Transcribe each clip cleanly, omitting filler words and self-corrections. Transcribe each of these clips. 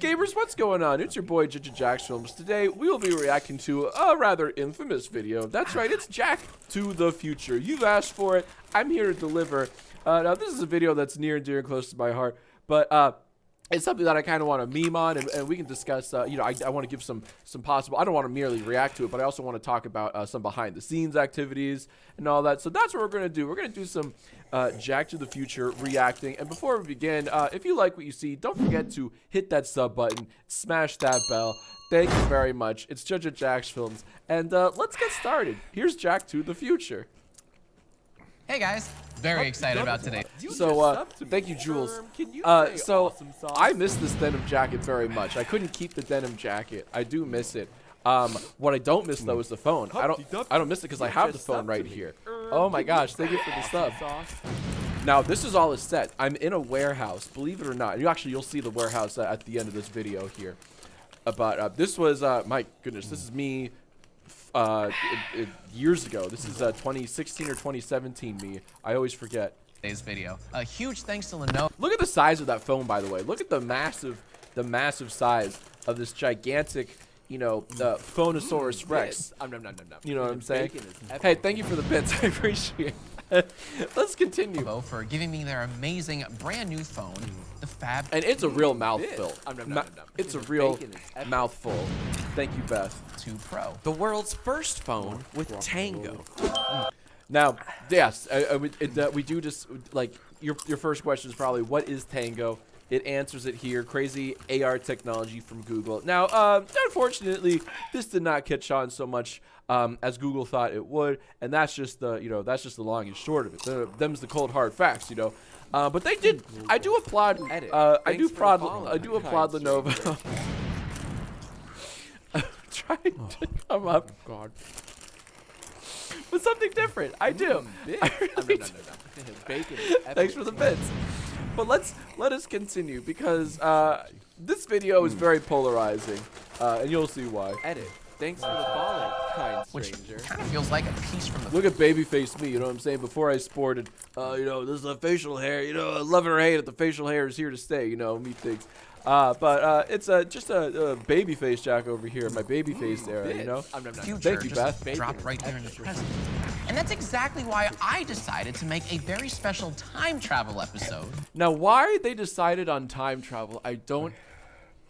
Gamers, what's going on? It's your boy Jax Films. Today we will be reacting to a rather infamous video. That's right, it's Jack to the Future. You've asked for it. I'm here to deliver. Now this is a video that's near and dear and close to my heart, but it's something that I kind of want to meme on, and we can discuss. I want to give some possible. I don't want to merely react to it, but I also want to talk about some behind the scenes activities and all that. So that's what we're gonna do. We're gonna do some Jack to the Future reacting. And before we begin, if you like what you see, don't forget to hit that sub button, smash that bell. Thank you very much. It's Jax Films, and let's get started. Here's Jack to the Future. Hey guys, very excited about today. So, thank you, Jules. So, I miss this denim jacket very much. I couldn't keep the denim jacket. I do miss it. What I don't miss though is the phone. I don't miss it because I have the phone right here. Oh my gosh, thank you for the sub. Now, this is all a set. I'm in a warehouse, believe it or not. You'll see the warehouse at the end of this video here. But this was, my goodness, this is me. Years ago. This is 2016 or 2017 me. I always forget. Today's video. A huge thanks to Lenovo. Look at the size of that phone, by the way. Look at the massive size of this gigantic, the Phonosaurus Rex. You know what I'm saying? Hey, thank you for the bits. I appreciate it. Let's continue. For giving me their amazing brand new phone, the Fab. And it's a real mouthful. It's a real mouthful. Thank you, Beth. 2 Pro. The world's first phone with Tango. Now, yes, we do just, like, your first question is probably, what is Tango? It answers it here. Crazy AR technology from Google. Now, unfortunately, this did not catch on so much as Google thought it would, and that's just the, long and short of it. Them's the cold hard facts, But they did. I do applaud. I do applaud Lenovo. Trying to come up. God. With something different. I do. Thanks for the bits. But let us continue because this video is very polarizing, and you'll see why. Thanks for the follow, kind stranger. Which kind of feels like a piece from the. Look at babyface me, you know what I'm saying? Before I sported, this is a facial hair, love it or hate it, the facial hair is here to stay, me thinks. But it's just a babyface Jack over here, my babyface era, Future Thank you, Beth. Dropped right here in the present. And that's exactly why I decided to make a very special time travel episode. Now, why they decided on time travel, I don't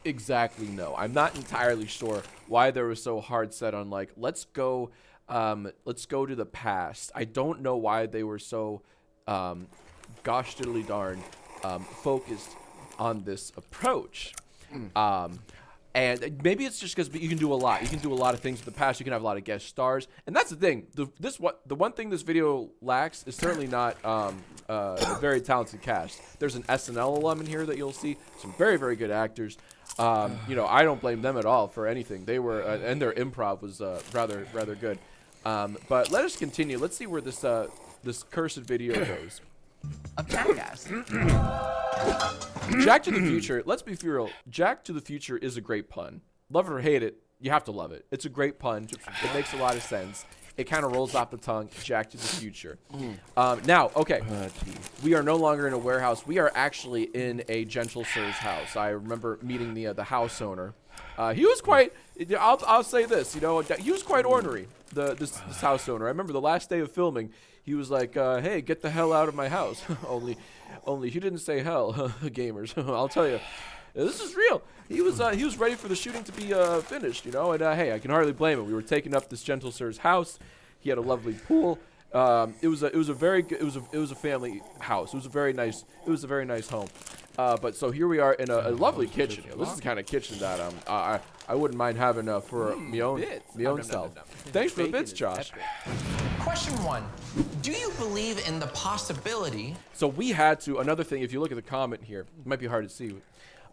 exactly know. I'm not entirely sure why they were so hard set on, like, let's go to the past. I don't know why they were so gosh diddly darn focused on this approach. And maybe it's just because you can do a lot. You can do a lot of things with the past. You can have a lot of guest stars, and that's the thing. The one thing this video lacks is certainly not a very talented cast. There's an SNL alum in here that you'll see. Some very, very good actors. I don't blame them at all for anything. They were, and their improv was rather good. But let us continue. Let's see where this cursed video goes. Of Jackass. Jack to the Future, let's be real. Jack to the Future is a great pun. Love it or hate it, you have to love it. It's a great pun. It makes a lot of sense. It kind of rolls off the tongue. Jack to the Future. Now, okay, we are no longer in a warehouse. We are actually in a Gentle Sir's house. I remember meeting the house owner. He was quite. I'll say this. He was quite ornery. This house owner. I remember the last day of filming. He was like, "Hey, get the hell out of my house." only he didn't say hell, gamers. I'll tell you, this is real. He was ready for the shooting to be finished, And hey, I can hardly blame him. We were taking up this Gentle Sir's house. He had a lovely pool. It was a family house. It was a very nice home. But so here we are in a lovely kitchen. This is the kind of kitchen that I wouldn't mind having for my own self. Thanks for the bits, Josh. Question 1. Do you believe in the possibility? So we had to, another thing, if you look at the comment here, it might be hard to see,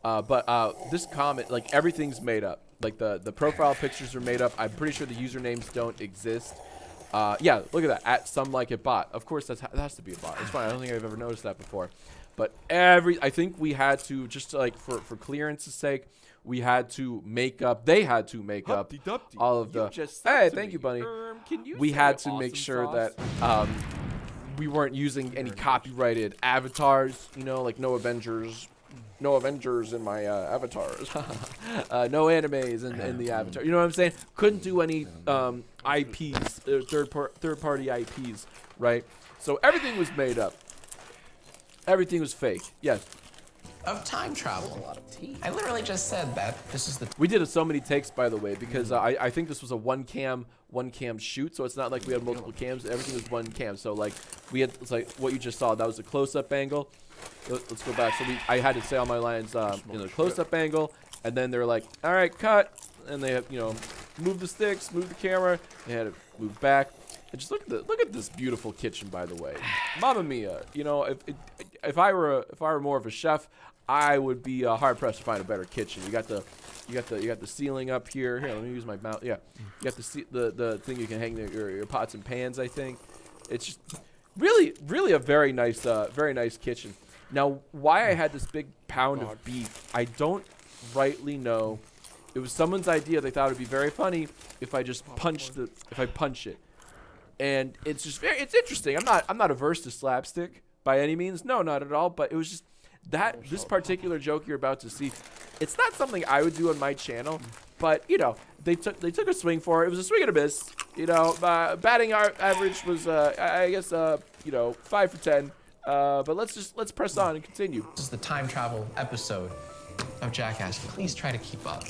but this comment, like, everything's made up. Like, the profile pictures are made up. I'm pretty sure the usernames don't exist. Yeah, look at that, at some like it bot. Of course, that has to be a bot. It's fine. I don't think I've ever noticed that before. But I think we had to, just to, like, for clearance's sake, we had to make up, they had to make up all of the, hey, thank you, Bunny. We had to make sure that we weren't using any copyrighted avatars, like no no Avengers in my avatars. No animes in the avatar. You know what I'm saying? Couldn't do any IPs, third-party IPs, right? So everything was made up. Everything was fake. Yes. Of time travel. I literally just said that. This is the. We did so many takes, by the way, because I think this was a one cam shoot, so it's not like we had multiple cams. Everything was one cam. So like it's like what you just saw. That was a close-up angle. Let's go back. So I had to say all my lines in a close-up angle, and then they're like, all right, cut, and they have move the sticks, move the camera. They had to move back. And just look at this beautiful kitchen, by the way. Mamma mia! If I were more of a chef, I would be hard pressed to find a better kitchen. You got the ceiling up here. Here, let me use my mouth. Yeah, you got the thing you can hang your pots and pans. I think it's just really a very nice kitchen. Now, why I had this big pound of beef, I don't rightly know. It was someone's idea. They thought it'd be very funny if I just punch it. And it's just it's interesting. I'm not averse to slapstick by any means. No, not at all. But it was just this particular joke you're about to see. It's not something I would do on my channel. But they took a swing for it. It was a swing and a miss. Batting average was I guess 5 for 10. But let's press on and continue. This is the time travel episode of Jackass. Please try to keep up.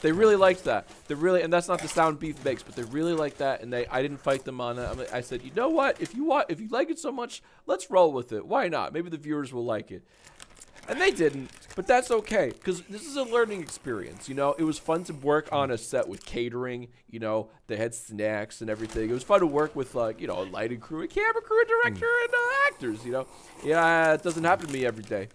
They really liked that. And that's not the sound beef makes, but they really liked that. And I didn't fight them on it. I said, you know what? If you like it so much, let's roll with it. Why not? Maybe the viewers will like it. And they didn't, but that's okay, because this is a learning experience. It was fun to work on a set with catering. They had snacks and everything. It was fun to work with a lighting crew, a camera crew, a director, and actors. It doesn't happen to me every day.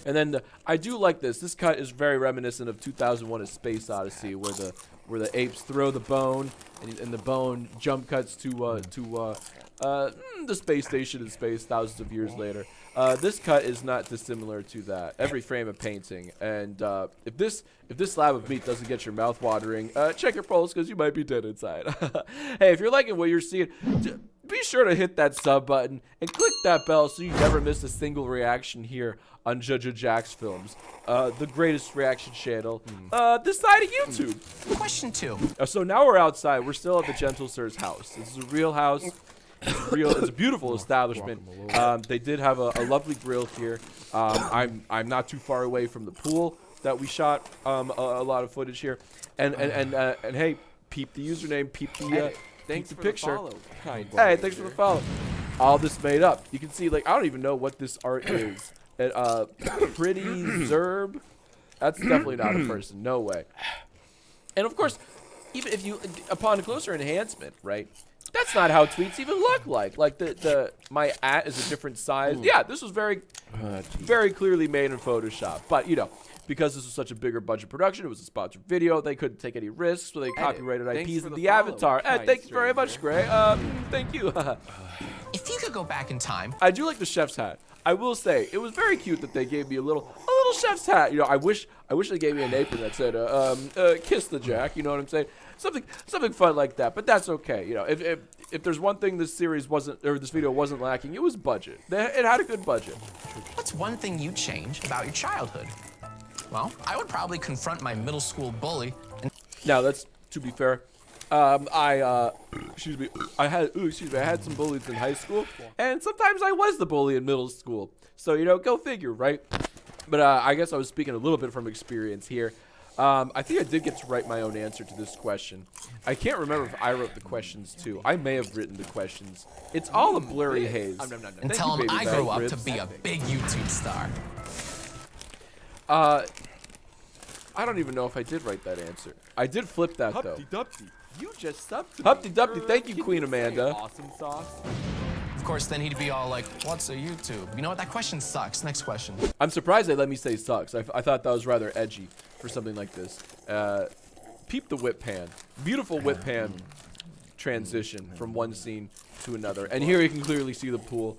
And then I do like this. This cut is very reminiscent of 2001: A Space Odyssey, where the apes throw the bone, and the bone jump cuts to the space station in space thousands of years later. This cut is not dissimilar to that. Every frame a painting. And if this slab of meat doesn't get your mouth watering, check your pulse, because you might be dead inside. Hey, if you're liking what you're seeing, be sure to hit that sub button and click that bell so you never miss a single reaction here on Judge Jack's Films, the greatest reaction channel this side of YouTube. Question 2. So now we're outside. We're still at the Gentle Sir's house. This is a real house. It's a beautiful establishment. They did have a lovely grill here. I'm not too far away from the pool that we shot a lot of footage here. And hey, peep the username, peep the Thanks peep for the picture. the follow. Hey, thanks for the follow. All this made up. You can see, I don't even know what this art is. Pretty Zerb. That's definitely not a person. No way. And of course, even if upon closer enhancement, right? That's not how tweets even look like. Like my @ is a different size. Yeah, this was very clearly made in Photoshop. But because this was such a bigger budget production, it was a sponsored video. They couldn't take any risks, so they copyrighted IPs in the avatar. Thank you very much, Gray. Thank you. If you could go back in time, I do like the chef's hat. I will say it was very cute that they gave me a little chef's hat. I wish they gave me an apron that said "Kiss the Jack." You know what I'm saying? Something fun like that. But that's okay. If there's one thing this video wasn't lacking, it was budget. It had a good budget. what's one thing you'd change about your childhood? Well, I would probably confront my middle school bully. Now, that's to be fair. I had some bullies in high school, and sometimes I was the bully in middle school. So, go figure, right? But I guess I was speaking a little bit from experience here. I think I did get to write my own answer to this question. I can't remember if I wrote the questions too. I may have written the questions. It's all a blurry haze. And tell him I grew up to be a big YouTube star. I don't even know if I did write that answer. I did flip that though. Humpty-Dumpty, you just subbed to Humpty me. Dumpty, thank you, Queen Amanda. Awesome sauce. Of course, then he'd be all like, what's a YouTube? You know what? That question sucks. Next question. I'm surprised they let me say sucks. I thought that was rather edgy for something like this. Peep the whip pan. Beautiful whip pan transition from one scene to another. And here you can clearly see the pool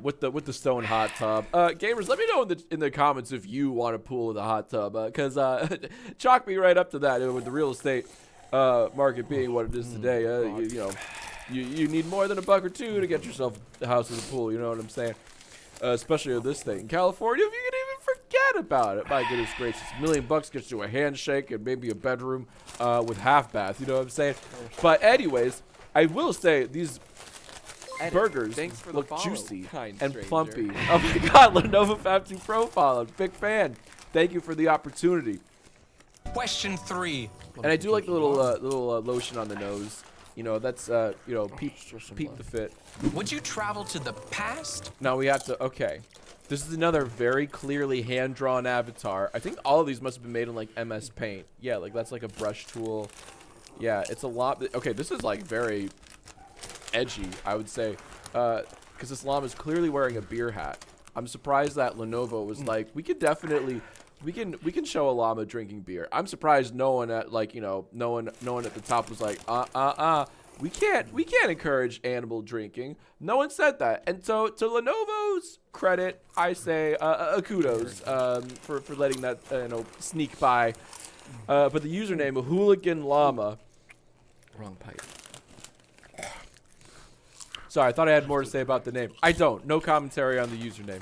with the stone hot tub. Gamers, let me know in the comments if you want a pool with a hot tub, because chalk me right up to that. With the real estate market being what it is today, you need more than $1 or $2 to get yourself a house with a pool. You know what I'm saying? especially with this thing in California. If you can even forget about it, my goodness gracious, $1 million gets you a handshake and maybe a bedroom with half bath. You know what I'm saying? But anyways, I will say these burgers Thanks for the look follow, juicy kind and stranger. plumpy. Oh my God, Lenovo Fab2 Profile, big fan. Thank you for the opportunity. Question 3. And I do like the little lotion on the nose. You know, that's you know, peep the fit. Would you travel to the past? Now we have to. Okay, this is another very clearly hand-drawn avatar. I think all of these must have been made in like MS Paint. Yeah, like that's like a brush tool. Yeah, it's a lot. Okay, this is like very edgy, I would say, because this llama is clearly wearing a beer hat. I'm surprised that Lenovo was like, we could definitely. We can show a llama drinking beer. I'm surprised no one at like, you know, no one at the top was like, we can't encourage animal drinking. No one said that. And so to Lenovo's credit, I say kudos for letting that you know, sneak by. But the username of Hooligan Llama. Wrong pipe. Sorry, I thought I had more to say about the name. I don't. No commentary on the username.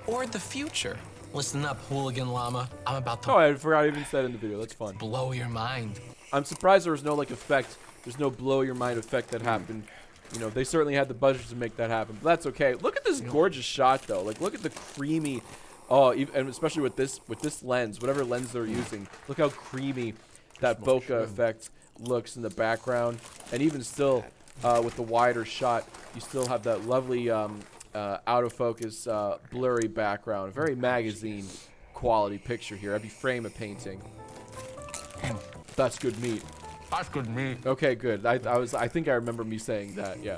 Or the future? Listen up, Hooligan Llama. I'm about to Oh, I forgot I even said in the video. That's fun. blow your mind. I'm surprised there was no like effect. There's no blow your mind effect that happened. You know, they certainly had the budget to make that happen, but that's okay. Look at this gorgeous shot though. Like, look at the creamy. Oh, and especially with this lens, whatever lens they're using. Look how creamy that bokeh effect looks in the background, and even still, with the wider shot, you still have that lovely out of focus, blurry background. Very magazine quality picture here. Every frame a painting. That's good meat. That's good meat. Okay, good. I think I remember me saying that. Yeah.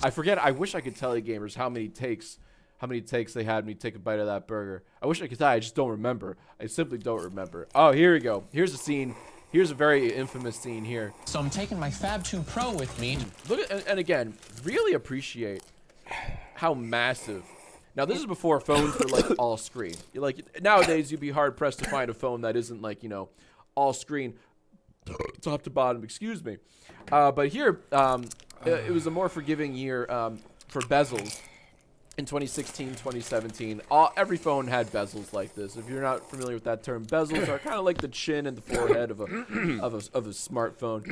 I forget. I wish I could tell you gamers how many takes they had me take a bite of that burger. I wish I could tell you. I just don't remember. I simply don't remember. Oh, here we go. Here's a scene. Here's a very infamous scene here. So I'm taking my Fab 2 Pro with me. Look at, and again, really appreciate how massive. Now this is before phones were like all screen. Like nowadays, you'd be hard pressed to find a phone that isn't like, you know, all screen, top to bottom. Excuse me. But here, it was a more forgiving year for bezels. In 2016, 2017, every phone had bezels like this. If you're not familiar with that term, bezels are kind of like the chin and the forehead of a smartphone.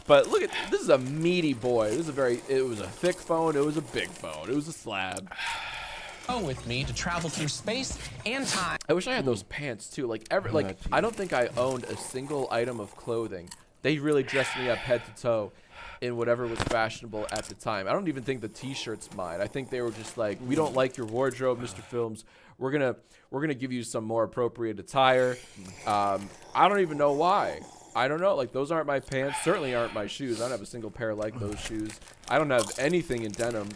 But look at this is a meaty boy. This is it was a thick phone. It was a big phone. It was a slab. With me to travel through space and time. I wish I had those pants too. Like I don't think I owned a single item of clothing. They really dressed me up head to toe in whatever was fashionable at the time. I don't even think the t-shirt's mine. I think they were just like, we don't like your wardrobe, Mr. Films. We're gonna give you some more appropriate attire. I don't even know why. I don't know. Like, those aren't my pants. Certainly aren't my shoes. I don't have a single pair like those shoes. I don't have anything in denim,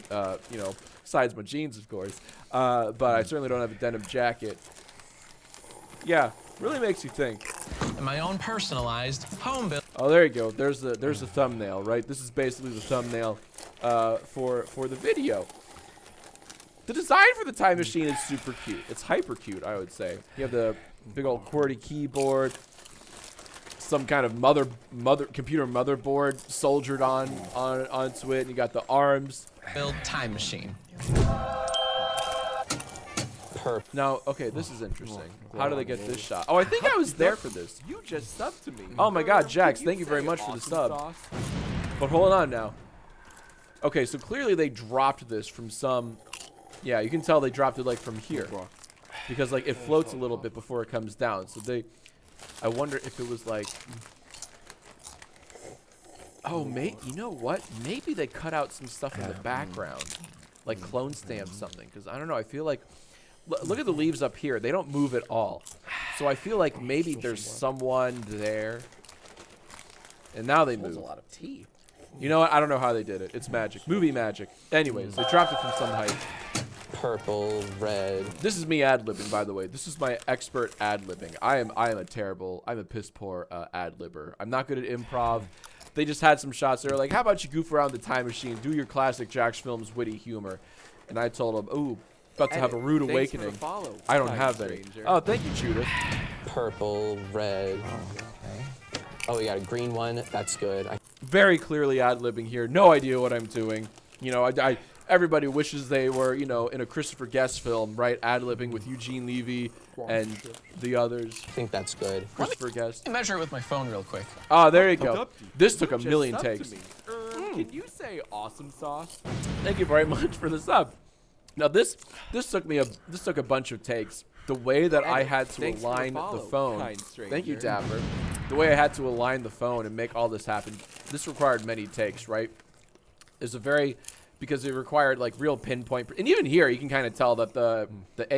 you know, besides my jeans, of course. But I certainly don't have a denim jacket. Yeah, really makes you think. And my own personalized home build. Oh, there you go. There's the thumbnail, right? This is basically the thumbnail for the video. The design for the time machine is super cute. It's hyper cute, I would say. You have the big old QWERTY keyboard, some kind of computer motherboard soldiered onto it, and you got the arms. Build time machine. Now, okay, this is interesting. How do they get this shot? Oh, I think I was there for this. You just subbed to me. Oh my God, Jax, thank you very much for the sub. Sauce? But hold on now. Okay, so clearly they dropped this from some. Yeah, you can tell they dropped it like from here, because like it floats a little bit before it comes down. So I wonder if it was like. Oh, you know what? Maybe they cut out some stuff in the background, like clone stamp something. Because I don't know. I feel like. Look at the leaves up here. They don't move at all. So I feel like maybe there's someone there. And now they move. A lot of tea. You know what? I don't know how they did it. It's magic. Movie magic. Anyways, they dropped it from some height. Purple, red. This is me ad-libbing, by the way. This is my expert ad-libbing. I'm a piss poor ad-libber. I'm not good at improv. They just had some shots. They were like, how about you goof around the time machine, do your classic Jax Films witty humor. And I told them, ooh, about to have a rude awakening. Follow, I don't have any. Oh, thank you, Judith. Purple, red. Oh, we got a green one. That's good. Very clearly ad-libbing here. No idea what I'm doing. You know, everybody wishes they were, you know, in a Christopher Guest film, right? Ad-libbing with Eugene Levy and the others. I think that's good. Christopher Guest. Let me measure it with my phone real quick. Oh, there you go. Up to you. This took a Just million sub to takes. me. Can you say awesome sauce? Thank you very much for the sub. Now this took a bunch of takes. The way that I had to Thanks for the align the follow, phone. kind Thank you, stranger. Dapper. The way I had to align the phone and make all this happen. This required many takes, right? It's a very because it required like real pinpoint. And even here, you can kind of tell that the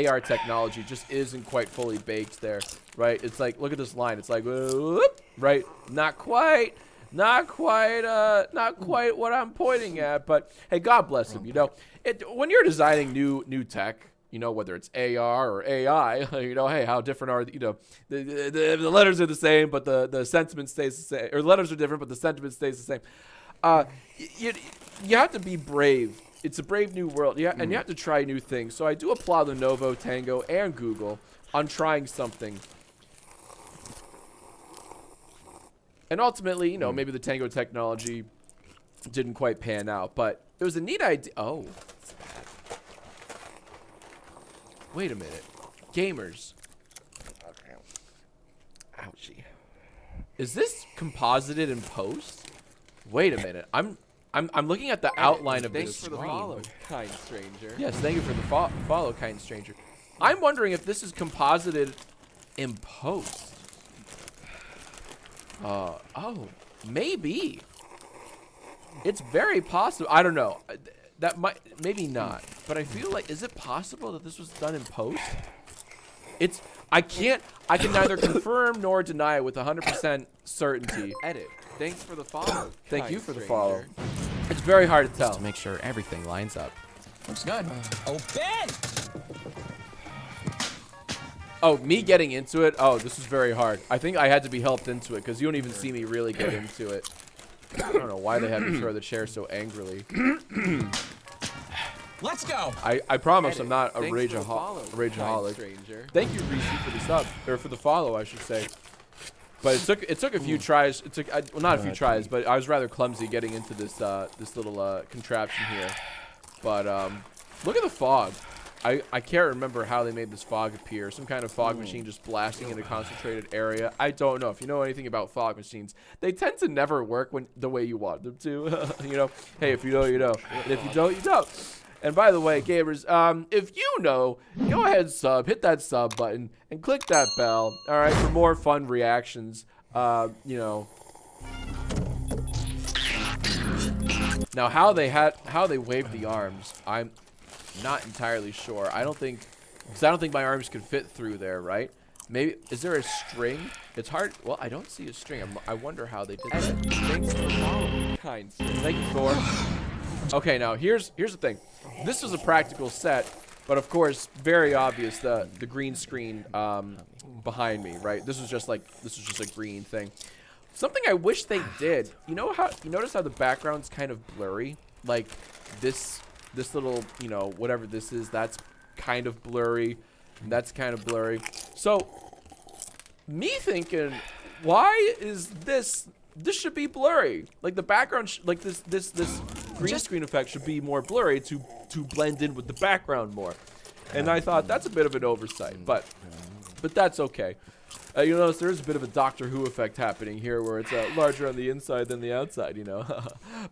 AR technology just isn't quite fully baked there, right? It's like, look at this line. It's like, whoop, right? Not quite what I'm pointing at. But hey, God bless him. You know, when you're designing new tech, you know, whether it's AR or AI, you know, hey, how different are, you know, the letters are the same, but the sentiment stays the same. Or letters are different, but the sentiment stays the same. You have to be brave. It's a brave new world. Yeah, and you have to try new things. So I do applaud Lenovo, Tango, and Google on trying something. And ultimately, you know, maybe the Tango technology didn't quite pan out, but it was a neat idea. Oh. Wait a minute. Gamers. Ouchie. Is this composited in post? Wait a minute. I'm looking at the outline of Thanks this for the screen. follow, kind stranger. Yes, thank you for the follow, kind stranger. I'm wondering if this is composited in post. Oh, maybe. It's very possible. I don't know. That might, maybe not. But I feel like, is it possible that this was done in post? I can neither confirm nor deny it with 100% certainty. Edit. Thanks for the follow. Thank kind you for the stranger. follow. It's very hard to tell. To make sure everything lines up. Looks good. Open! Oh, me getting into it? Oh, this is very hard. I think I had to be helped into it because you don't even see me really get into it. I don't know why they had me throw the chair so angrily. Let's go! I promise I'm Edit. not a Thanks for the follow, rageaholic. kind stranger. Thank you, Reese, for the sub or for the follow, I should say. But it took a few tries. It took well, not a few tries, but I was rather clumsy getting into this this little contraption here. But look at the fog. I can't remember how they made this fog appear. Some kind of fog machine just blasting in a concentrated area. I don't know. If you know anything about fog machines, they tend to never work the way you want them to. You know, hey, if you know, you know. And if you don't, you don't. And by the way, gamers, if you know, go ahead and hit that sub button, and click that bell, all right, for more fun reactions. You know. Now, how they waved the arms, I'm not entirely sure. I don't think my arms could fit through there, right? Maybe, is there a string? It's hard. Well, I don't see a string. I wonder how they did that. Thanks for the follow, kind stranger. Thank you, Thor. Okay, now here's the thing. This is a practical set, but of course, very obvious the green screen behind me, right? This was just a green thing. Something I wish they did. You notice how the background's kind of blurry? Like this little, you know, whatever this is, that's kind of blurry. And that's kind of blurry. So, me thinking, why is this should be blurry? Like the background, like this green screen effect should be more blurry to blend in with the background more. And I thought that's a bit of an oversight, but that's okay. You notice there's a bit of a Doctor Who effect happening here, where it's larger on the inside than the outside, you know.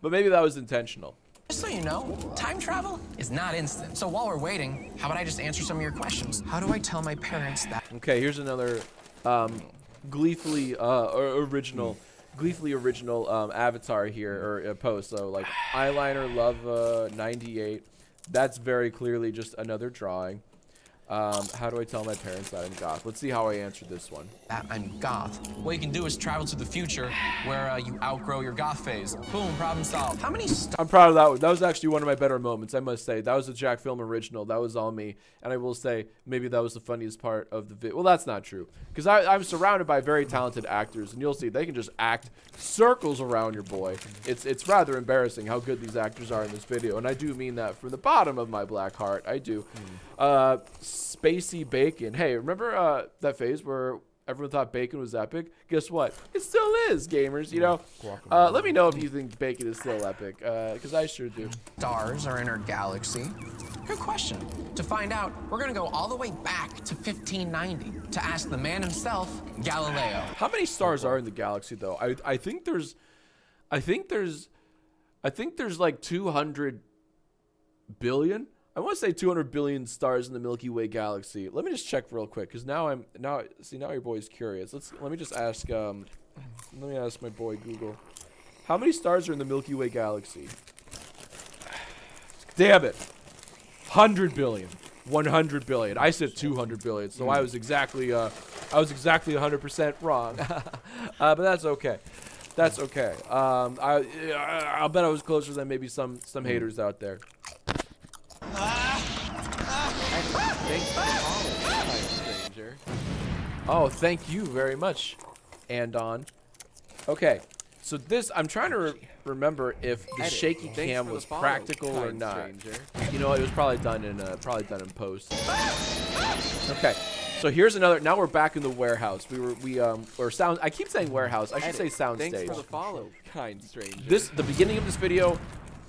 But maybe that was intentional. Just so you know, time travel is not instant. So while we're waiting, how about I just answer some of your questions? How do I tell my parents that? Okay, here's another gleefully original avatar here, or post. So like eyeliner love 98. That's very clearly just another drawing. How do I tell my parents that I'm goth? Let's see how I answer this one. That I'm goth. What you can do is travel to the future where you outgrow your goth phase. Boom, problem solved. How many I'm proud of that one. That was actually one of my better moments, I must say. That was a Jack Film original. That was all me. And I will say, maybe that was the funniest part of the video. Well, that's not true. Because I'm surrounded by very talented actors, and you'll see they can just act circles around your boy. It's rather embarrassing how good these actors are in this video. And I do mean that from the bottom of my black heart. I do. Spacey Bacon. Hey, remember that phase where Everyone thought bacon was epic. Guess what? It still is, gamers. You know. Let me know if you think bacon is still epic, because I sure do. Stars are in our galaxy? Good question. To find out, we're gonna go all the way back to 1590 to ask the man himself, Galileo. How many stars are in the galaxy, though? I think there's like 200 billion. I want to say 200 billion stars in the Milky Way galaxy. Let me just check real quick, because now your boy's curious. Let me just ask let me ask my boy Google. How many stars are in the Milky Way galaxy? Damn it. 100 billion. 100 billion. I said 200 billion, so I was exactly 100% wrong. But that's okay. That's okay. I'll bet I was closer than maybe some haters out there. Thanks for the follow, kind stranger. Oh, thank you very much, Andon. Okay, so this, I'm trying to remember if the Edit. shaky Thanks cam for the was follow, practical or kind not. stranger. You know, it was probably done in post. Okay, so here's another. Now we're back in the warehouse. Or sound. I keep saying warehouse. I should say sound Thanks stage. for the follow, kind stranger. The beginning of this video,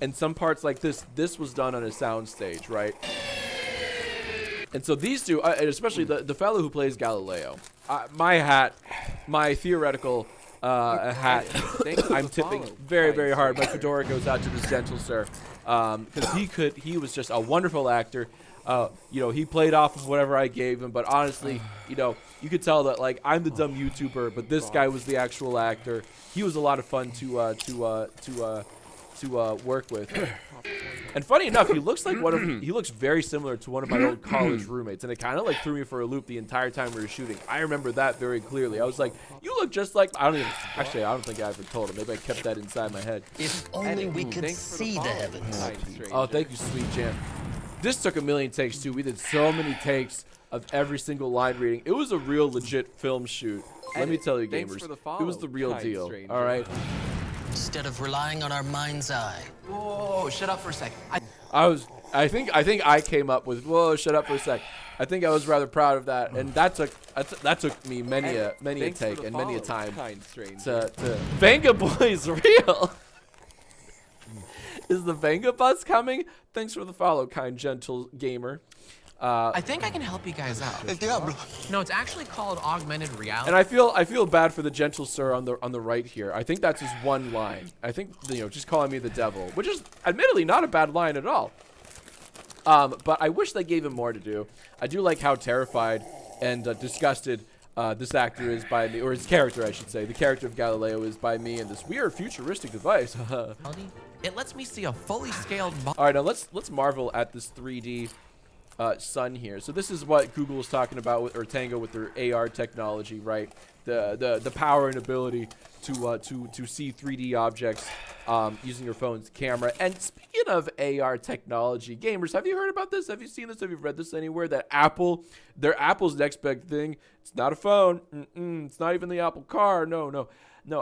and some parts like this was done on a sound stage, right? And so these two, and especially the fellow who plays Galileo, my theoretical hat, I'm tipping very, very hard. My fedora goes out to this gentle sir, because he was just a wonderful actor. You know, he played off of whatever I gave him, but honestly, you know, you could tell that like I'm the dumb YouTuber, but this guy was the actual actor. He was a lot of fun to work with. And funny enough, he looks like he looks very similar to one of my old college roommates, and it kind of like threw me for a loop the entire time we were shooting. I remember that very clearly. I was like, "You look just like." I don't think I ever told him. Maybe I kept that inside my head. If only we could Thanks for see the follow, heavens. kind stranger. Oh, thank you, sweet Jan. This took a million takes too. We did so many takes of every single line reading. It was a real legit film shoot. Let me tell you, Thanks gamers, for the it was follow, the real kind deal. stranger. All right. Instead of relying on our mind's eye. Whoa, shut up for a sec. I think I came up with whoa, shut up for a sec. I think I was rather proud of that, and that took me many a Thanks for take the and many a follow, time kind stranger. to Venga Boys real. Is the Venga bus coming? Thanks for the follow, kind gentle gamer. I think I can help you guys out. No, it's actually called augmented reality. And I feel bad for the gentle sir on the right here. I think that's his one line. I think, you know, just calling me the devil, which is admittedly not a bad line at all. But I wish they gave him more to do. I do like how terrified and disgusted this actor is by me, or his character, I should say. The character of Galileo is by me and this weird futuristic device. It lets me see a fully scaled All right, now let's marvel at this 3D sun here. So this is what Google was talking about with, or Tango with their AR technology, right? The power and ability to see 3D objects using your phone's camera. And speaking of AR technology, gamers, have you heard about this? Have you seen this? Have you read this anywhere? That Apple's next big thing. It's not a phone. It's not even the Apple car. No.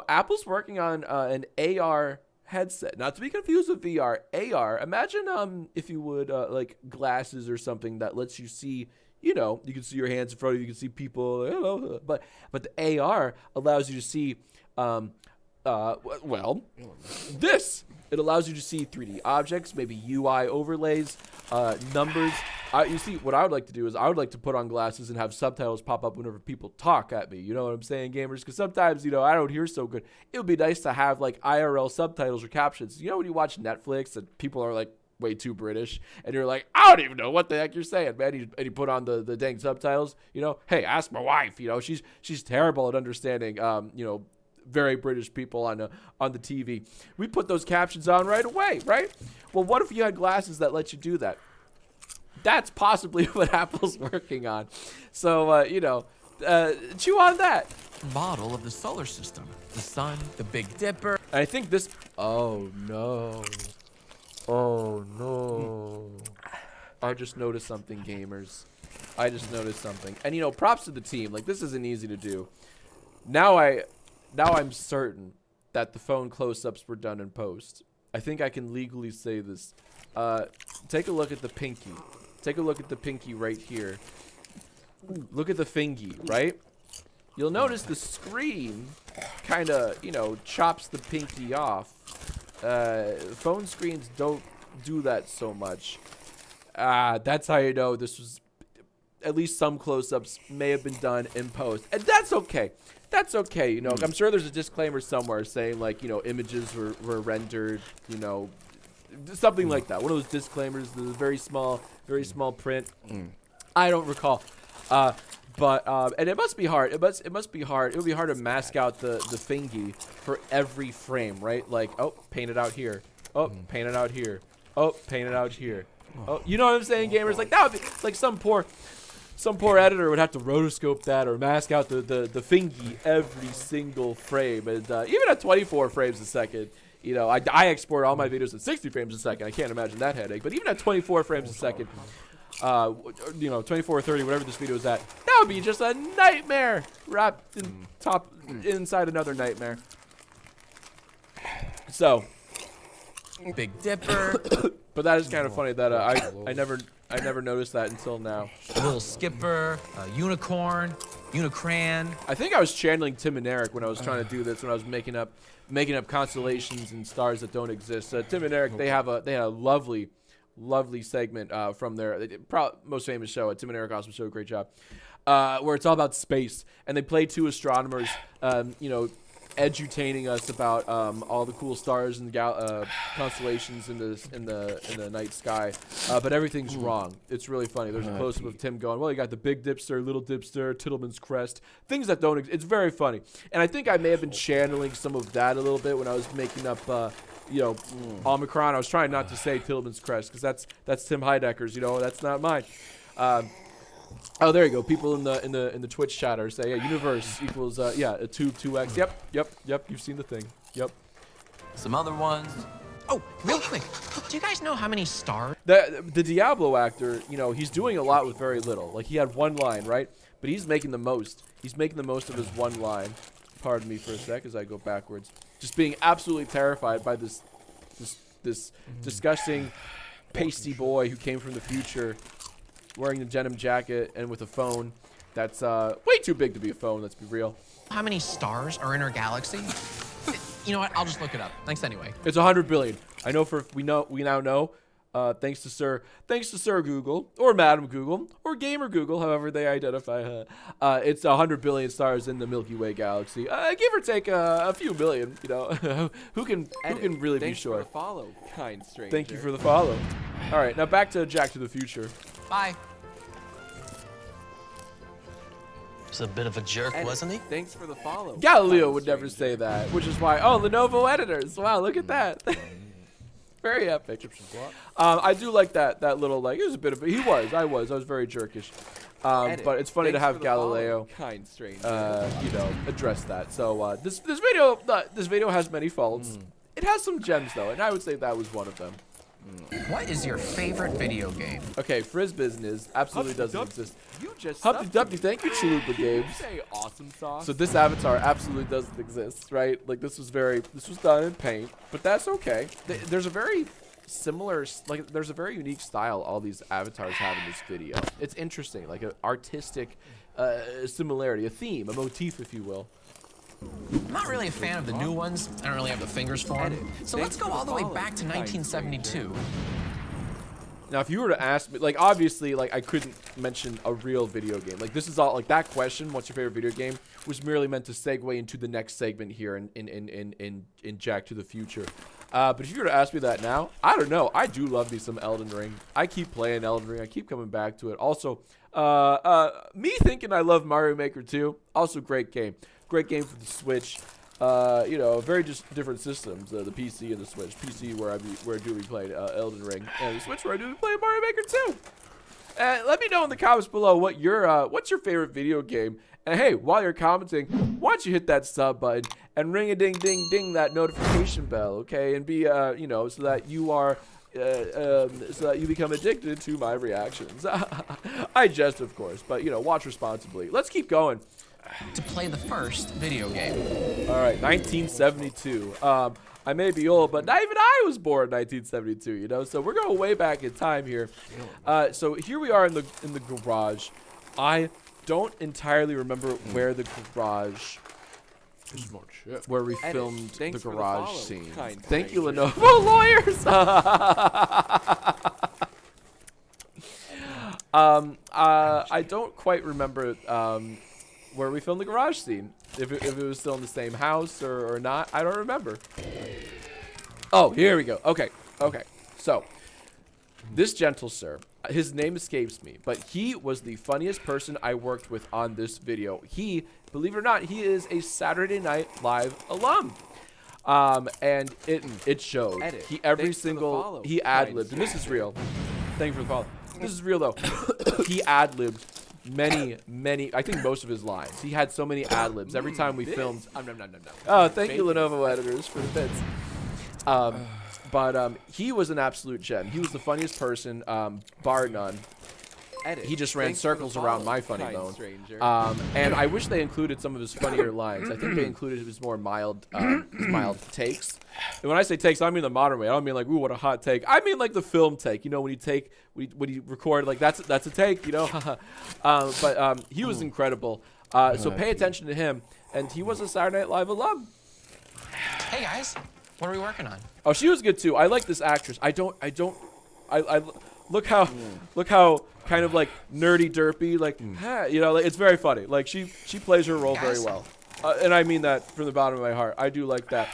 Apple's working on an AR headset, not to be confused with VR. AR. Imagine if you would like glasses or something that lets you see, you know, you can see your hands in front of you, you can see people, hello, but the AR allows you to see this. It allows you to see 3D objects, maybe UI overlays, numbers. You see, what I would like to do is I would like to put on glasses and have subtitles pop up whenever people talk at me. You know what I'm saying, gamers? Because sometimes, you know, I don't hear so good. It would be nice to have, like, IRL subtitles or captions. You know when you watch Netflix and people are, like, way too British, and you're like, I don't even know what the heck you're saying, man. And you put on the dang subtitles, you know? Hey, ask my wife, you know? She's terrible at understanding, you know, very British people on the TV. We put those captions on right away, right? Well, what if you had glasses that let you do that? That's possibly what Apple's working on. So, you know, chew on that. model of the solar system. The sun, the Big Dipper. And I think this... Oh, no. Oh, no. I just noticed something, gamers. I just noticed something. And, you know, props to the team. Like, this isn't easy to do. Now I'm certain that the phone close-ups were done in post. I think I can legally say this. Take a look at the pinky. Take a look at the pinky right here. Look at the fingy, right? you'll notice the screen kind of, you know, chops the pinky off. Phone screens don't do that so much. That's how you know this was, at least some close-ups may have been done in post. And that's okay. That's okay, you know. I'm sure there's a disclaimer somewhere saying, like, you know, images were rendered, you know, something like that. One of those disclaimers, the very small print. I don't recall. And it must be hard. It must be hard. It would be hard to mask out the thingy for every frame, right? Like, oh, paint it out here. Oh, paint it out here. Oh, paint it out here. Oh, you know what I'm saying, gamers? Like, that would be like some poor editor would have to rotoscope that or mask out the thingy every single frame. And even at 24 frames a second, you know, I export all my videos at 60 frames a second. I can't imagine that headache. But even at 24 frames a second, you know, 24 or 30, whatever this video is at, that would be just a nightmare wrapped inside another nightmare. So, Big Dipper, but that is kind of funny that I never noticed that until now. a little skipper, a unicorn, unicran. I think I was channeling Tim and Eric when I was trying to do this, when I was making up constellations and stars that don't exist. Tim and Eric, they had a lovely segment from their most famous show, Tim and Eric Awesome Show, great job, where it's all about space, and they play two astronomers, you know, edutaining us about all the cool stars and constellations in the night sky, but everything's wrong. It's really funny. There's a close-up of Tim going, well, you got the Big Dipster, Little Dipster, Tittleman's Crest, things that don't it's very funny. And I think I may have been channeling some of that a little bit when I was making up you know, Omicron. I was trying not to say Tittleman's Crest because that's Tim Heidecker's, you know, that's not mine. Oh, there you go. People in the Twitch chatter say, yeah, universe equals yeah, a tube 2x. Yep. You've seen the thing. Yep. Some other ones. Oh, real quick, do you guys know how many stars? The Diablo actor, you know, he's doing a lot with very little. Like, he had one line, right? But he's making the most. He's making the most of his one line. Pardon me for a sec as I go backwards. Just being absolutely terrified by this disgusting pasty boy who came from the future, wearing the denim jacket and with a phone that's way too big to be a phone. Let's be real. How many stars are in our galaxy? You know what? I'll just look it up. Thanks anyway. It's 100 billion. I know we now know. Thanks to Sir Google or Madam Google or Gamer Google, however they identify. It's 100 billion stars in the Milky Way galaxy. Give or take a few million. You know, who can really be sure? Thanks for the follow, kind stranger. Thank you for the follow. All right, now back to Jack to the Future. Bye. He's a bit of a jerk, wasn't he? Thanks for the follow. Galileo would never say that, which is why. Oh, Lenovo editors. Wow, look at that. Very epic. I do like that little, like, it was a bit of I was very jerkish. But it's funny to have Galileo kind stranger. you know, address that. So this video has many faults. It has some gems though, and I would say that was one of them. What is your favorite video game? Okay, Frizz Business absolutely doesn't exist. You just Humpty Dumpty, thank you, Chalupa Did Games. you say awesome sauce? So this avatar absolutely doesn't exist, right? Like, this was done in paint, but that's okay. There's a very similar, like, there's a very unique style all these avatars have in this video. It's interesting, like an artistic similarity, a theme, a motif, if you will. I'm not really a fan of the new ones. I don't really have the fingers for them. So let's go all the way back to 1972. Now, if you were to ask me, like, obviously, like, I couldn't mention a real video game. Like, this is all, like, that question, what's your favorite video game, was merely meant to segue into the next segment here in Jack to the Future. But if you were to ask me that now, I don't know. I do love me some Elden Ring. I keep playing Elden Ring. I keep coming back to it. Also, me thinking I love Mario Maker 2, also great game. Great game for the Switch. You know, very just different systems. The PC and the Switch. PC where I do be playing Elden Ring, and the Switch where I do be playing Mario Maker 2. Let me know in the comments below what's your favorite video game. And hey, while you're commenting, why don't you hit that sub button and ring a ding ding ding that notification bell, okay? And be you know, so that you are so that you become addicted to my reactions. I jest, of course, but you know, watch responsibly. Let's keep going. To play the first video game. All right, 1972. I may be old, but not even I was born in 1972. You know, so we're going way back in time here. So here we are in the garage. I don't entirely remember where the garage, There's more chip. where we Edit. filmed Thanks the for the garage follow, scene. kind Thank you, stranger. Lenovo lawyers. I don't quite remember where we filmed the garage scene. If it was still in the same house or not, I don't remember. Oh, here we go. Okay. So, this gentle sir, his name escapes me, but he was the funniest person I worked with on this video. He, believe it or not, he is a Saturday Night Live alum. And it showed. Edit. He every Thanks for the single follow, he kind ad-libbed, and this is stranger. real. Thank you for the follow. This is real though. He ad-libbed many, I think most of his lines. He had so many ad-libs every time we filmed. Oh, thank you, Lenovo editors, for the bits. But he was an absolute gem. He was the funniest person, bar none. Edit. He just ran Thanks for the circles around follow, my funny kind bone. stranger. And I wish they included some of his funnier lines. I think they included his more mild, his mild takes. And when I say takes, I mean the modern way. I don't mean like, ooh, what a hot take. I mean like the film take. You know, when you record, like that's a take. You know, but he was incredible. So pay attention to him. And he was a Saturday Night Live alum. Hey guys, what are we working on? Oh, she was good too. I like this actress. I look how kind of like nerdy derpy, like you know, like it's very funny. Like she plays her role very well, and I mean that from the bottom of my heart. I do like that.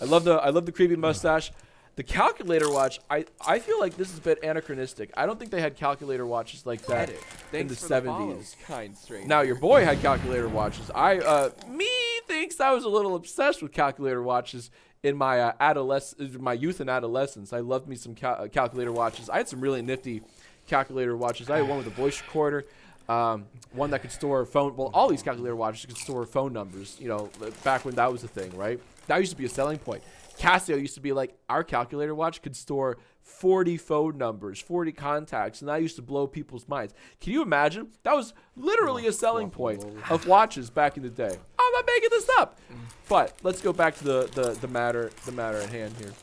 I love the creepy mustache. The calculator watch. I feel like this is a bit anachronistic. I don't think they had calculator watches like that Edit. in the Thanks for the follow, 70s. kind stranger. Now your boy had calculator watches. Me thinks I was a little obsessed with calculator watches in my my youth and adolescence. I loved me some calculator watches. I had some really nifty calculator watches. I had one with a voice recorder, one that could store phone. Well, all these calculator watches could store phone numbers. You know, back when that was a thing, right? That used to be a selling point. Casio used to be like, our calculator watch could store 40 phone numbers, 40 contacts, and that used to blow people's minds. Can you imagine? That was literally a selling point of watches back in the day. I'm not making this up. But let's go back to the matter at hand here.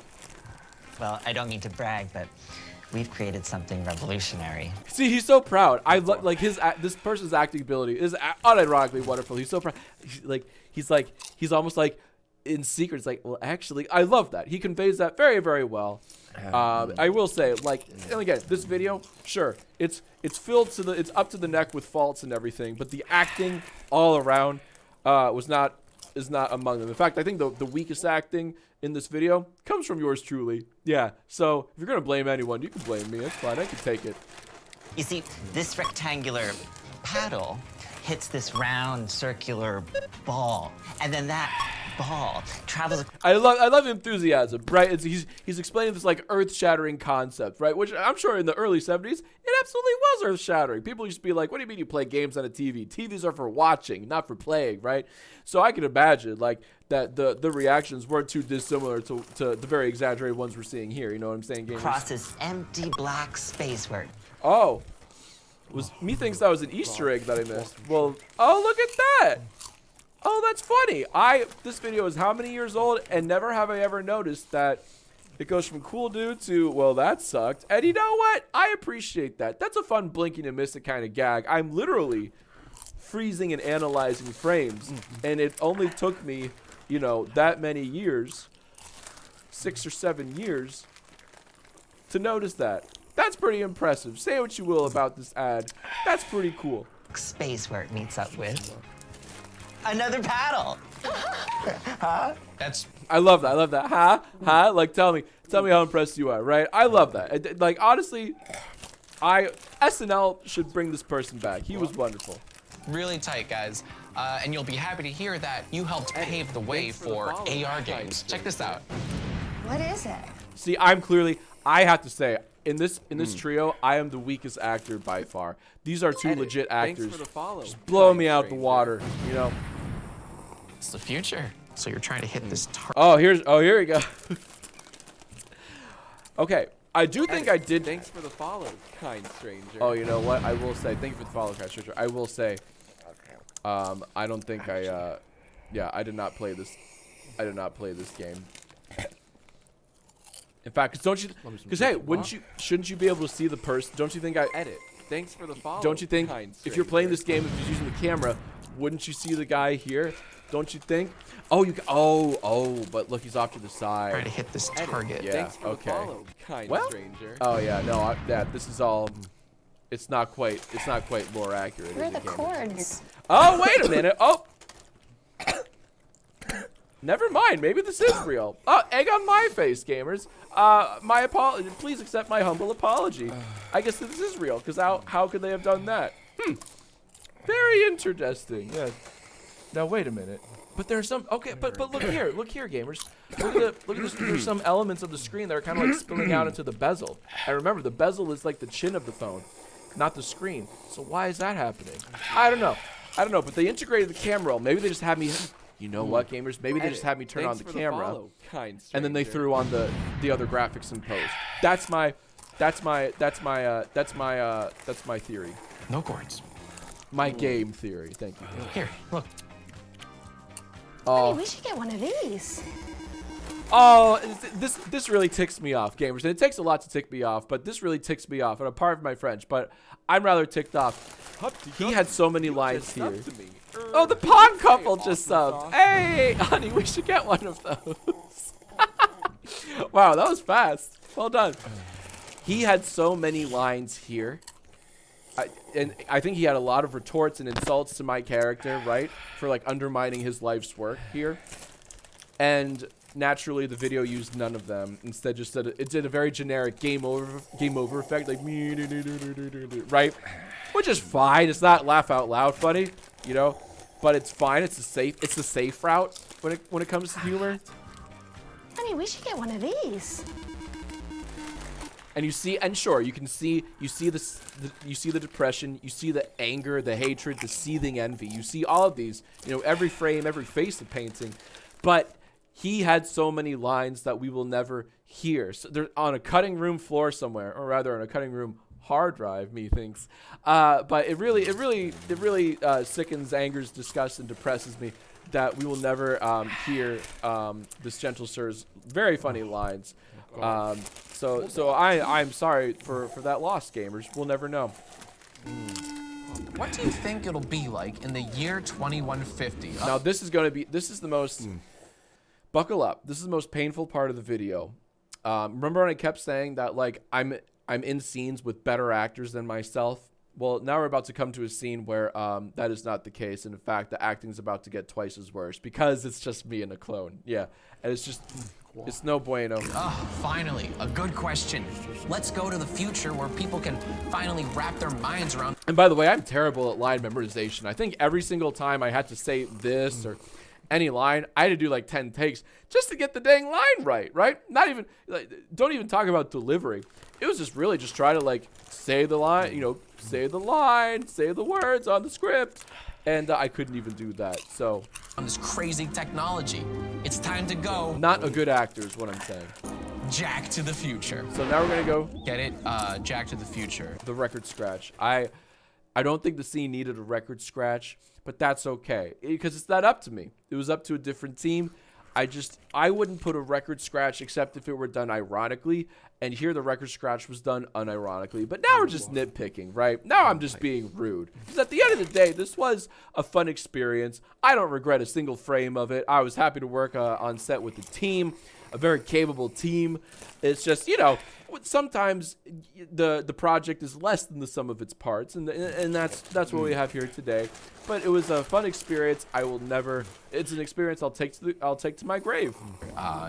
Well, I don't mean to brag, but we've created something revolutionary. See, he's so proud. I love like this person's acting ability is unironically wonderful. He's so proud. He's almost like in secret. It's like, well, actually, I love that. He conveys that very, very well. I will say, like, and again, this video, sure, it's filled to it's up to the neck with faults and everything, but the acting all around is not among them. In fact, I think the weakest acting in this video comes from yours truly. Yeah. So if you're gonna blame anyone, you can blame me. That's fine. I can take it. You see, this rectangular paddle hits this round circular ball, and then that ball travels. I love enthusiasm, right? He's explaining this like earth-shattering concept, right? Which I'm sure in the early 70s, it absolutely was earth-shattering. People used to be like, what do you mean you play games on a TV? TVs are for watching, not for playing, right? So I can imagine like that the reactions weren't too dissimilar to the very exaggerated ones we're seeing here. You know what I'm saying, gamers? Across this empty black space where Oh, methinks that was an Easter egg that I missed. Well, oh, look at that. Oh, that's funny. This video is how many years old, and never have I ever noticed that it goes from cool dude to, well, that sucked. And you know what? I appreciate that. That's a fun blinking and miss it kind of gag. I'm literally freezing and analyzing frames, and it only took me, you know, that many years, 6 or 7 years, to notice that. That's pretty impressive. Say what you will about this ad. That's pretty cool. space where it meets up with another paddle. That's I love that. I love that. Huh? Like, tell me how impressed you are, right? I love that. Like, honestly, SNL should bring this person back. He was wonderful. really tight, guys. And you'll be happy to hear that you helped pave the way for AR games. Check this out. What is it? See, I have to say, in this trio, I am the weakest actor by far. These are two legit actors. Thanks for the follow. Just blowing me out the water, you know. It's the future. So you're trying to hit this target. Oh, here we go. Okay, I do think I did. Thanks for the follow, kind stranger. Oh, you know what? I will say, thank you for the follow, kind stranger. I will say, I don't think yeah, I did not play this. I did not play this game. In fact, because hey, shouldn't you be able to see the person? Don't you think Edit. Thanks for the follow. Don't you think kind if you're playing stranger. this game, if you're using the camera, wouldn't you see the guy here? Don't you think? Oh, but look, he's off to the Try side. to hit this Edit. target. Yeah, Thanks for okay. the follow, kind Well- stranger. Oh yeah, no, this is all. It's not quite more accurate. Where are is the it, gamers? cords? Oh, wait a minute. Oh. Never mind. Maybe this is real. Oh, egg on my face, gamers. My apology. Please accept my humble apology. I guess this is real, because how could they have done that? Very interesting. Yeah. Now, wait a minute. But there's some, okay, but look here, gamers. Look at this. There's some elements of the screen that are kind of like spilling out into the bezel. And remember, the bezel is like the chin of the phone, not the screen. So why is that happening? I don't know, but they integrated the camera roll. Maybe they just had me, you know what, gamers? Maybe they just had me turn on Thanks the for camera, follow, kind and then they stranger. threw on the other graphics in post. That's my theory. No cords. My game theory. Thank you. Here, look. Honey, we should get one of these. Oh, this really ticks me off, gamers. And it takes a lot to tick me off, but this really ticks me off. And pardon my French, but I'm rather ticked off. He had so many lines here. Oh, the Pond couple just subbed. Hey, honey, we should get one of those. Wow, that was fast. Well done. He had so many lines here. And I think he had a lot of retorts and insults to my character, right? For like undermining his life's work here. And naturally, the video used none of them. Instead, just said it did a very generic game over effect, like right, which is fine. It's not laugh out loud funny, you know, but it's fine. It's the safe route when it comes to humor. Honey, we should get one of these. And you see, and sure, you see the depression, you see the anger, the hatred, the seething envy. You see all of these, you know, every frame, every face of painting. But he had so many lines that we will never hear. So they're on a cutting room floor somewhere, or rather on a cutting room hard drive, methinks. But it really sickens, angers, disgusts, and depresses me that we will never hear this gentle sir's very funny lines. So I'm sorry for that loss, gamers. We'll never know. What do you think it'll be like in the year 2150? Now this is the most, buckle up. This is the most painful part of the video. Remember when I kept saying that like I'm in scenes with better actors than myself? Well, now we're about to come to a scene where that is not the case. And in fact, the acting's about to get twice as worse because it's just me and a clone. Yeah, and it's just, it's no bueno. Finally, a good question. Let's go to the future where people can finally wrap their minds around. And by the way, I'm terrible at line memorization. I think every single time I had to say this or any line, I had to do like 10 takes just to get the dang line right? Not even, like, don't even talk about delivery. It was just really just try to like say the line, you know, say the line, say the words on the script. And I couldn't even do that. So on this crazy technology. It's time to go. not a good actor is what I'm saying. Jack to the future. So now we're going to go Get it? Jack to the future. the record scratch. I don't think the scene needed a record scratch, but that's okay because it's not up to me. It was up to a different team. I wouldn't put a record scratch except if it were done ironically, and here the record scratch was done unironically. But now we're just nitpicking, right? Now I'm just being rude. Because at the end of the day, this was a fun experience. I don't regret a single frame of it. I was happy to work on set with the team, a very capable team. It's just, you know, sometimes the project is less than the sum of its parts, and that's what we have here today. But it was a fun experience. I will never. It's an experience I'll take to my grave.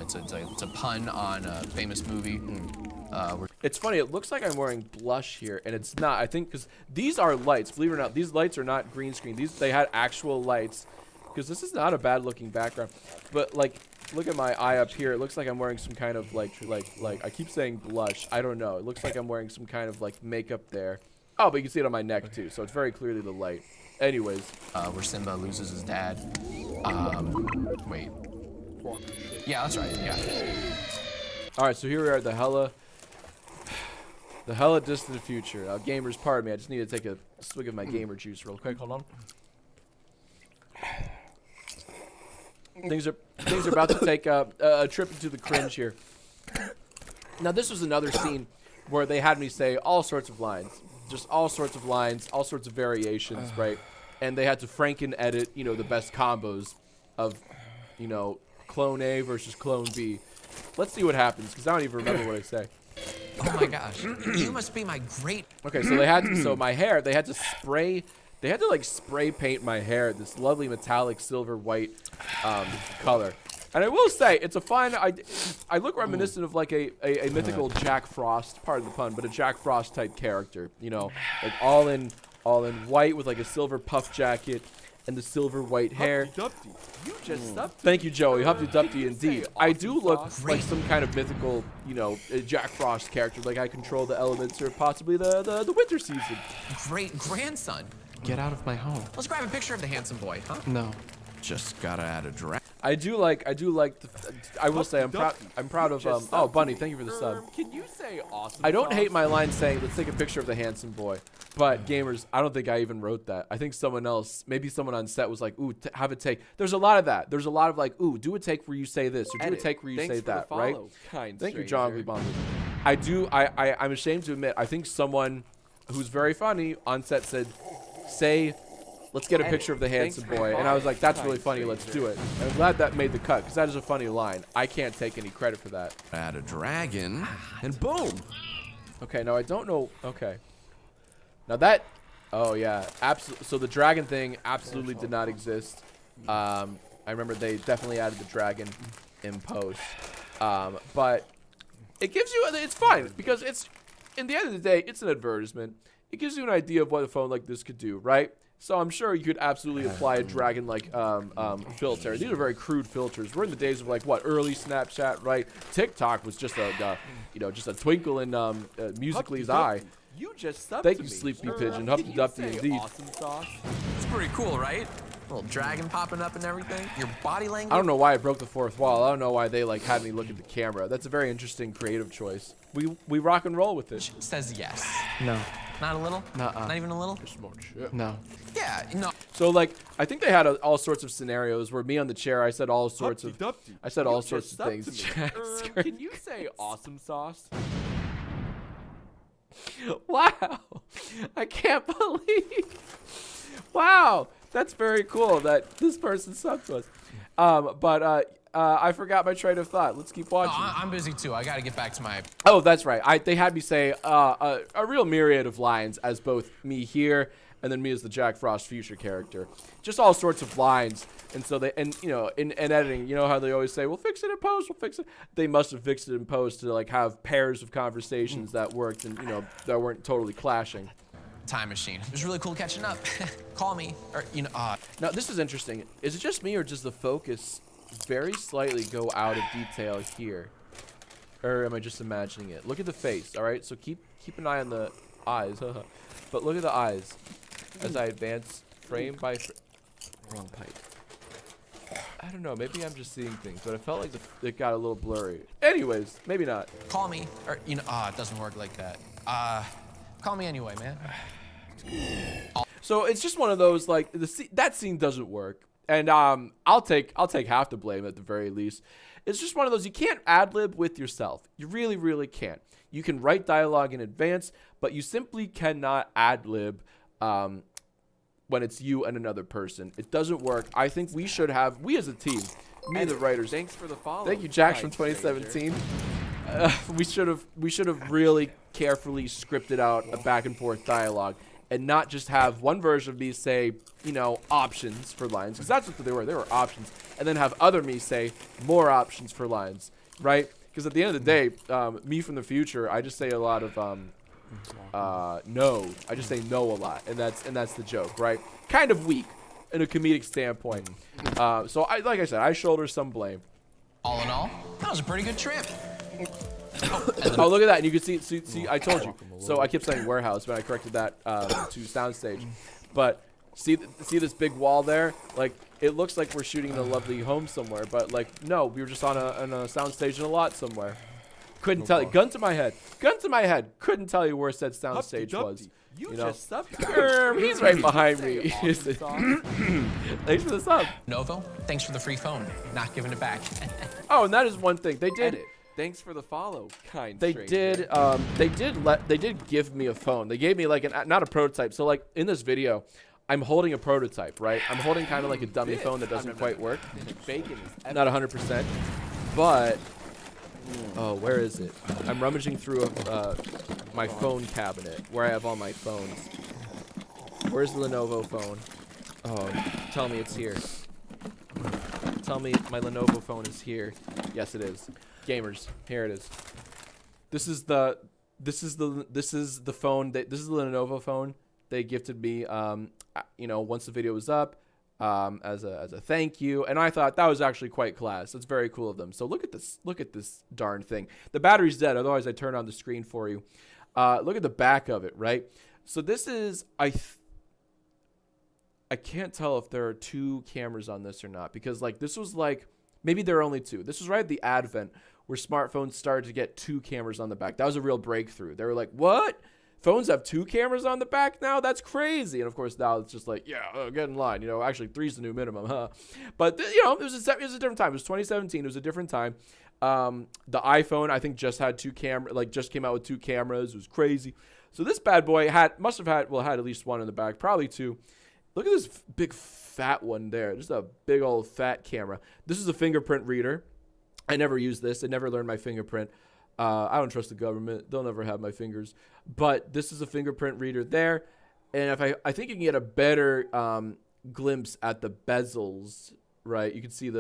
It's a pun on a famous movie. It's funny. It looks like I'm wearing blush here, and it's not. I think because these are lights. Believe it or not, these lights are not green screen. They had actual lights. Because this is not a bad looking background, but like. Look at my eye up here. It looks like I'm wearing some kind of like I keep saying blush. I don't know. It looks like I'm wearing some kind of like makeup there. Oh, but you can see it on my neck too. So it's very clearly the light. Anyways. Where Simba loses his dad. Wait. Yeah, that's right. Yeah. All right. So here we are at the hella distant future. Gamers, pardon me. I just need to take a swig of my gamer juice real quick. Hold on. Things are about to take a trip into the cringe here. Now, this was another scene where they had me say all sorts of lines. just all sorts of lines, all sorts of variations, right? And they had to Franken edit, you know, the best combos of, you know, clone A versus clone B. Let's see what happens, because I don't even remember what I say. Oh my gosh. You must be my great. Okay, so they had to, so my hair, they had to spray, they had to like spray paint my hair this lovely metallic silver white color. And I will say, it's a fun, I look reminiscent of like a mythical Jack Frost, pardon the pun, but a Jack Frost type character, you know, like all in white with like a silver puff jacket and the silver white hair. Humpty Dumpty, you just subbed. Thank you, Joey. Humpty Dumpty indeed. I do look like some kind of mythical, you know, Jack Frost character. Like I control the elements or possibly the winter season. Great grandson. Get out of my home. Let's grab a picture of the handsome boy, huh? No. Just gotta add a drag. I do like I will say I'm proud of oh Bunny, thank you for the sub. Can you say awesome? I don't hate my line saying let's take a picture of the handsome boy, but gamers, I don't think I even wrote that. I think someone else, maybe someone on set was like, ooh, have a take. There's a lot of that. There's a lot of like, ooh, do a take where you say this or do a take where you say that, right? Thank you, John Lee Bond. I'm ashamed to admit, I think someone who's very funny on set said, say, let's get a picture of the handsome boy. And I was like, that's really funny. Let's do it. And I'm glad that made the cut because that is a funny line. I can't take any credit for that. Add a dragon, and boom. Okay, now I don't know. Okay. Now that, oh yeah, absolutely. So the dragon thing absolutely did not exist. I remember they definitely added the dragon in post. But it gives you, it's fine because it's, in the end of the day, it's an advertisement. It gives you an idea of what a phone like this could do, right? So I'm sure you could absolutely apply a dragon-like filter. These are very crude filters. We're in the days of like what, early Snapchat, right? TikTok was just a, you know, just a twinkle in Musically's eye. You just subbed Thank to you, me. Sleepy Pigeon. Humpty Dumpty indeed. Awesome sauce. It's pretty cool, right? Little dragon popping up and everything. Your body language. I don't know why I broke the fourth wall. I don't know why they like had me look at the camera. That's a very interesting creative choice. We rock and roll with it. Says yes. No. Not a little? Nuh-uh. Not even a little? No. Yeah, no. So like I think they had all sorts of scenarios where me on the chair I said all sorts Humpty of Dumpty, I said all you sorts just of subbed things. to me. Can you say awesome sauce? Wow. I can't believe. Wow. That's very cool that this person subbed to us. I forgot my train of thought. Let's keep watching. No, I'm busy too. I gotta get back to my. Oh, that's right. They had me say a real myriad of lines as both me here and then me as the Jack Frost future character. Just all sorts of lines. And so you know, in editing, you know how they always say, we'll fix it in post, we'll fix it. They must have fixed it in post to like have pairs of conversations that worked and, you know, that weren't totally clashing. Time machine. It was really cool catching up. Call me, or you know. Now, this is interesting. Is it just me or does the focus very slightly go out of detail here? Or am I just imagining it? Look at the face, all right? So keep an eye on the eyes. But look at the eyes as I advance frame by frame. Wrong pipe. I don't know. Maybe I'm just seeing things, but it felt like it got a little blurry. Anyways, maybe not. Call me, or you know. It doesn't work like that. Call me anyway, man. So it's just one of those like that scene doesn't work, and I'll take half the blame at the very least. It's just one of those you can't ad-lib with yourself. You really can't. You can write dialogue in advance, but you simply cannot ad-lib when it's you and another person. It doesn't work. I think we should have, we as a team, me and the writers. Thanks for the follow. Thank you, Jax from 2017. We should have really carefully scripted out a back and forth dialogue and not just have one version of me say, you know, options for lines, because that's what they were. They were options, and then have other me say more options for lines, right? Because at the end of the day, me from the future, I just say a lot of no. I just say no a lot, and that's the joke, right? Kind of weak in a comedic standpoint. So like I said, I shoulder some blame. All in all, that was a pretty good trip. Oh, look at that. And you can see, I told you. So I kept saying warehouse, but I corrected that to soundstage. But see this big wall there? Like, it looks like we're shooting in a lovely home somewhere, but like, no, we were just on a soundstage in a lot somewhere. Couldn't tell you. Gun to my head. Couldn't tell you where said soundstage was. You know? just subbed. He's right behind me. Thanks for the sub. Novo, thanks for the free phone. Not giving it back. Oh, and that is one thing. They did. Thanks for the follow, kind They stranger. they did give me a phone. They gave me like not a prototype. So like in this video, I'm holding a prototype, right? I'm holding kind of like a dummy phone that doesn't quite work. Bacon is Not 100%, but oh, where is it? I'm rummaging through my phone cabinet where I have all my phones. Where's the Lenovo phone? Oh, tell me it's here. Tell me my Lenovo phone is here. Yes, it is. Gamers, here it is. This is the phone that this is the Lenovo phone they gifted me. You know, once the video was up, as a thank you, and I thought that was actually quite class. That's very cool of them. So look at this darn thing. The battery's dead. Otherwise, I turn on the screen for you. Look at the back of it, right? So this is I can't tell if there are 2 cameras on this or not, because like this was like maybe there are only 2. This was right at the advent where smartphones started to get 2 cameras on the back. That was a real breakthrough. They were like, what? Phones have 2 cameras on the back now? That's crazy. And of course now it's just like, yeah, get in line. You know, actually 3's the new minimum, huh? But you know, it was a different time. It was 2017. It was a different time. The iPhone I think just had 2 cameras, like just came out with 2 cameras. It was crazy. So this bad boy had at least 1 in the back, probably 2. Look at this big fat one there. Just a big old fat camera. This is a fingerprint reader. I never use this. I never learned my fingerprint. I don't trust the government. They'll never have my fingers. But this is a fingerprint reader there. And if I think you can get a better glimpse at the bezels, right? You can see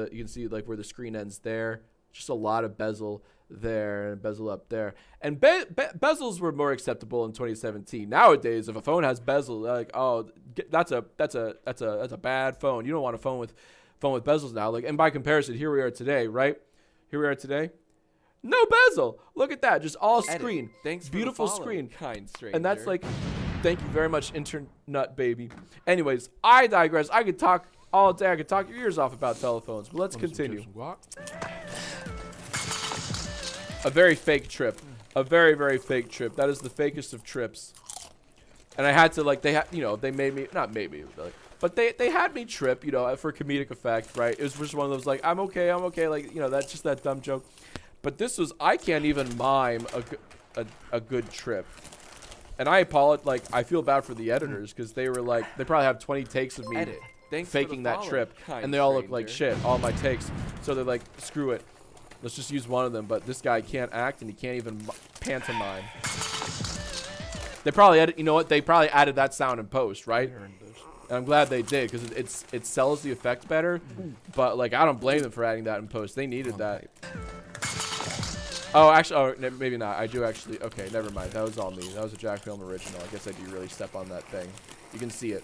like where the screen ends there. Just a lot of bezel there and bezel up there. And bezels were more acceptable in 2017. Nowadays, if a phone has bezel, like, oh, that's a bad phone. You don't want a phone with bezels now. Like, and by comparison, here we are today, right? Here we are today. No bezel. Look at that. Just all screen. Thanks for beautiful the follow, screen. kind stranger. And that's like, thank you very much, internet baby. Anyways, I digress. I could talk all day. I could talk your ears off about telephones. But let's continue. A very fake trip. A very, very fake trip. That is the fakest of trips. And I had to, like, they made me, not made me, but they had me trip, you know, for comedic effect, right? It was just one of those, like, I'm okay, like, you know, that's just that dumb joke. But this was, I can't even mime a good trip. And I apologize, like, I feel bad for the editors, because they were like, they probably have 20 takes of me faking that trip. And they all look like shit, all my takes. So they're like, screw it. Let's just use one of them. But this guy can't act, and he can't even pantomime. They probably added, you know what? They probably added that sound in post, right? And I'm glad they did, because it sells the effect better. But like, I don't blame them for adding that in post. They needed that. Oh, actually, maybe not. I do actually. Okay, never mind. That was all me. That was a Jack Film original. I guess I do really step on that thing. You can see it.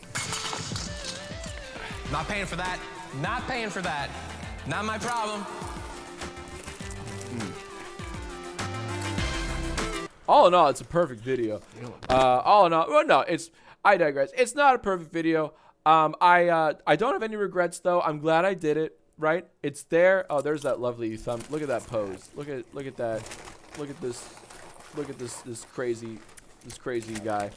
Not paying for that. Not paying for that. Not my problem. All in all, it's a perfect video. All in all, well, no, I digress. It's not a perfect video. I don't have any regrets though. I'm glad I did it. Right? It's there. Oh, there's that lovely thumb. Look at that pose. Look at that. Look at this. Look at this crazy guy.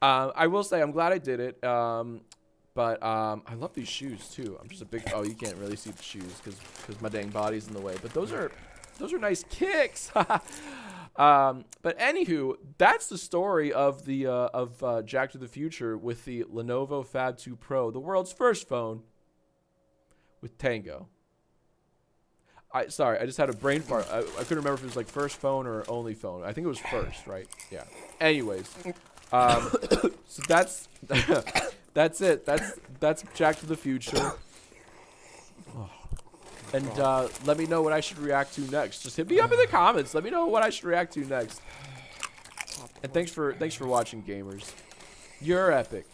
I will say I'm glad I did it. But I love these shoes too. I'm just a big. Oh, you can't really see the shoes because my dang body's in the way. But those are nice kicks. But anywho, that's the story of the Jack to the Future with the Lenovo Fab 2 Pro, the world's first phone with Tango. Sorry, I just had a brain fart. I couldn't remember if it was like first phone or only phone. I think it was first, right? Yeah. Anyways, so that's that's it. That's Jack to the Future. And let me know what I should react to next. Just hit me up in the comments. Let me know what I should react to next. And thanks for watching, gamers. You're epic.